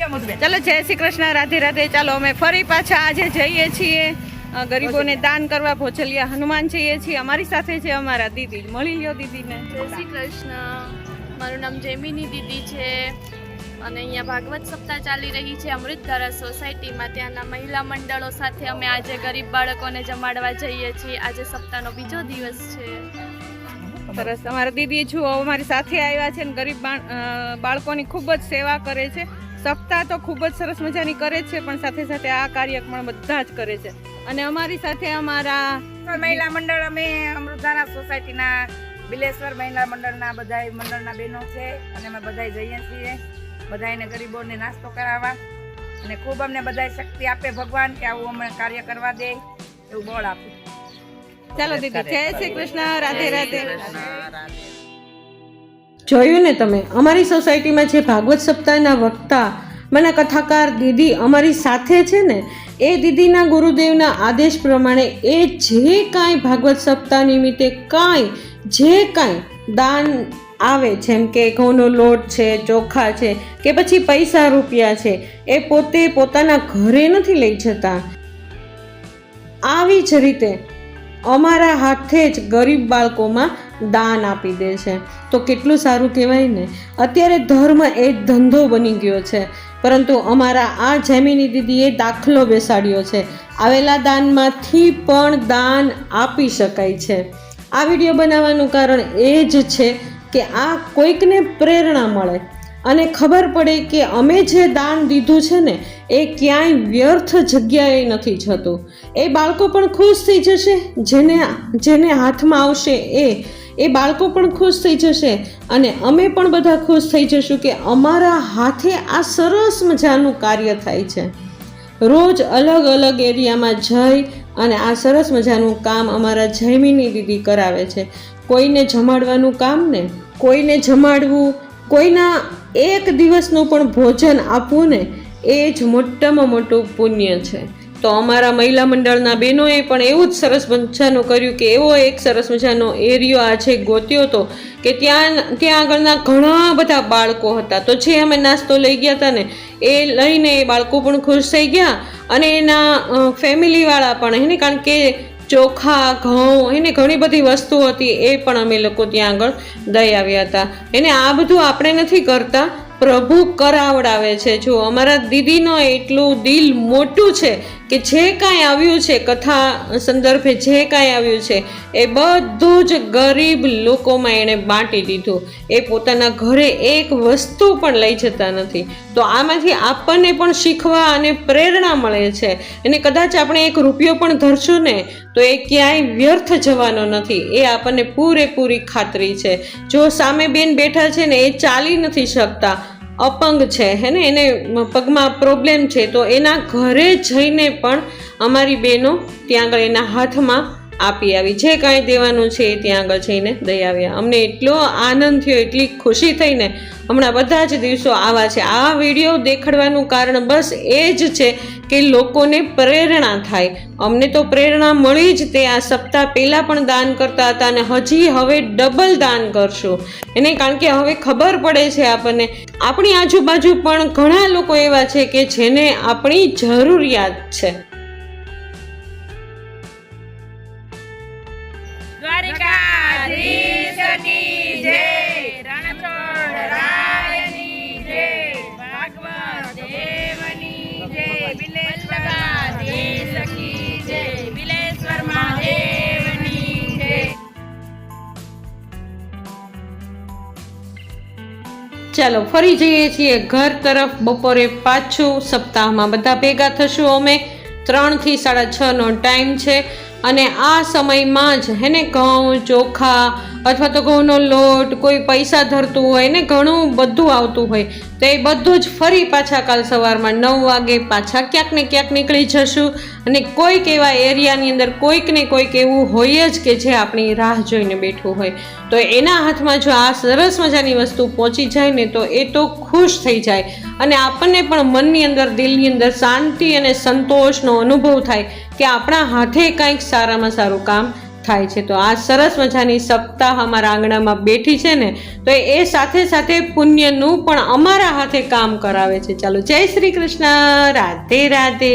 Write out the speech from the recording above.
चलो जय श्री कृष्ण, राधे राधे। चलो अमे फरी पाछा आजे जईए छीए गरीबोने दान करवा भोचलिया हनुमान जईए छीए। अमारी साथे छे अमारा दीदी, मळी ल्यो दीदीने। जय श्री कृष्ण, मारू नाम जैमिनी दीदी छे અને અહીંયા ભાગવત સપ્તાહ ચાલી રહી છે અમૃતધારા સોસાયટીમાં। ત્યાંના મહિલા મંડળો સાથે અમે આજે ગરીબ બાળકોને જમાડવા જઈએ છીએ। આજે સપ્તાહનો બીજો દિવસ છે। સરસ, અમારા દીદી જો અમારી સાથે આવ્યા છે ને ગરીબ બાળકોની ખૂબ જ સેવા કરે છે। સપ્તાહ તો ખૂબ જ સરસ મજાની કરે છે, પણ સાથે સાથે આ કાર્ય પણ બધા જ કરે છે। અને અમારી સાથે અમારા મહિલા મંડળ, અમે અમૃતધારા સોસાયટીના બિલેશ્વર મહિલા મંડળના બધાય મંડળના બહેનો છે અને અમે બધાય જઈએ છીએ બધાને ગરીબોને નાસ્તો કરાવવા અને ખૂબ અમને બધાય શક્તિ આપે ભગવાન કે આવું અમે કાર્ય કરવા દે એવું બળ આપે। ચાલો દીદી, જય શ્રી કૃષ્ણ, રાધે રાધે। જોયું ને તમે, અમારી સોસાયટીમાં જે ભાગવત સપ્તાહના વક્તા મને કથાકાર દીદી અમારી સાથે છે ને, એ દીદીના ગુરુદેવના આદેશ પ્રમાણે એ જે કાંઈ ભાગવત સપ્તાહ નિમિત્તે જે કાંઈ દાન આવે, જેમ કે ઘઉંનો લોટ છે, ચોખા છે, કે પછી પૈસા રૂપિયા છે, એ પોતે પોતાના ઘરે નથી લઈ જતા। આવી જ રીતે અમારા હાથે જ ગરીબ બાળકોમાં દાન આપી દે છે। તો કેટલું સારું કહેવાય ને। અત્યારે ધર્મ એ ધંધો બની ગયો છે, પરંતુ અમારા આ જૈમિની દીદીએ દાખલો બેસાડ્યો છે। આવેલા દાનમાંથી પણ દાન આપી શકાય છે। આ વિડીયો બનાવવાનું કારણ એ જ છે કે આ કોઈકને પ્રેરણા મળે અને ખબર પડે કે અમે જે દાન દીધું છે ને એ ક્યાંય વ્યર્થ જગ્યાએ નથી જતું। એ બાળકો પણ ખુશ થઈ જશે, જેને હાથમાં આવશે એ બાળકો પણ ખુશ થઈ જશે અને અમે પણ બધા ખુશ થઈ જશું કે અમારા હાથે આ સરસ મજાનું કાર્ય થાય છે। રોજ અલગ અલગ એરિયામાં જઈ અને આ સરસ મજાનું કામ અમારા જૈમિની દીદી કરાવે છે। કોઈને જમાડવાનું કામ ને, કોઈને જમાડવું, કોઈના એક દિવસનું પણ ભોજન આપવું ને, એ જ મોટામાં મોટું પુણ્ય છે। તો અમારા મહિલા મંડળના બહેનોએ પણ એવું જ સરસ મજાનું કર્યું કે એવો એક સરસ મજાનો એરિયો આજે ગોત્યો હતો કે ત્યાં આગળના ઘણા બધા બાળકો હતા। તો જે અમે નાસ્તો લઈ ગયા હતા ને, એ લઈને એ બાળકો પણ ખુશ થઈ ગયા અને એના ફેમિલીવાળા પણ એને, કારણ કે ચોખા, ઘઉં, એને ઘણી બધી વસ્તુ હતી, એ પણ અમે લોકો ત્યાં આગળ દઈ આવ્યા હતા। એને આ બધું આપણે નથી કરતા, પ્રભુ કરાવડાવે છે। જો અમારા દીદીનો એટલું દિલ મોટું છે કે જે કાંઈ આવ્યું છે કથા સંદર્ભે, જે કાંઈ આવ્યું છે એ બધું જ ગરીબ લોકોમાં એણે બાંટી દીધું। એ પોતાના ઘરે એક વસ્તુ પણ લઈ જતા નથી। તો આમાંથી આપણને પણ શીખવા અને પ્રેરણા મળે છે। અને કદાચ આપણે એક રૂપિયો પણ ધરશું ને તો એ ક્યાંય વ્યર્થ જવાનો નથી, એ આપણને પૂરેપૂરી ખાતરી છે। જો સામે બેન બેઠા છે ને, એ ચાલી નથી શકતા, અપંગ છે, હે ને, એને પગમાં પ્રોબ્લેમ છે, તો એના ઘરે જઈને પણ અમારી બહેનો ત્યાં આગળ એના હાથમાં આપી આવી, જે કાંઈ દેવાનું છે એ ત્યાં આગળ જઈને દઈ આવ્યા। અમને એટલો આનંદ થયો, એટલી ખુશી થઈને। હમણાં બધા જ દિવસો આવા છે। આ વિડીયો દેખાડવાનું કારણ બસ એ જ છે કે લોકોને પ્રેરણા થાય। અમને તો પ્રેરણા મળી જ તે આ સપ્તાહ પહેલાં પણ દાન કરતા હતા અને હજી હવે ડબલ દાન કરશું એને, કારણ કે હવે ખબર પડે છે આપણને, આપણી આજુબાજુ પણ ઘણા લોકો એવા છે કે જેને આપણી જરૂરિયાત છે। દ્વારિકાધીશની જય, રણછોડ રાયની જય, ભાગવત દેવની જય, બિલેશ્વરાધીશ કી જય, બિલેશ્વર મહાદેવની જય। ચાલો ફરી જઈએ છીએ ઘર તરફ। બપોરે પાછું સપ્તાહમાં બધા ભેગા થશું અમે। 3 થી 6:30નો ટાઈમ છે અને આ સમયમાં જ હેને ઘઉં, ચોખા અથવા તો ઘઉંનો લોટ, કોઈ પૈસા ધરતું હોય ને, ઘણું બધું આવતું હોય, તો એ બધું જ ફરી પાછા કાલ સવારમાં 9 વાગે પાછા ક્યાંક ને ક્યાંક નીકળી જશું। અને કોઈક એવા એરિયાની અંદર કોઈક ને કોઈક એવું હોય જ કે જે આપણી રાહ જોઈને બેઠું હોય, તો એના હાથમાં જો આ સરસ મજાની વસ્તુ પહોંચી જાય ને તો એ તો ખુશ થઈ જાય અને આપણને પણ મનની અંદર, દિલની અંદર શાંતિ અને સંતોષનો અનુભવ થાય કે આપણા હાથે કંઈક સારામાં સારું કામ થાય છે. તો આ સરસ મજાની સપ્તાહ અમારા આંગણામાં બેઠી છે ને, તો એ સાથે સાથે પુણ્યનું પણ અમારા હાથે કામ કરાવે છે. ચાલો, જય શ્રી કૃષ્ણ, રાધે રાધે.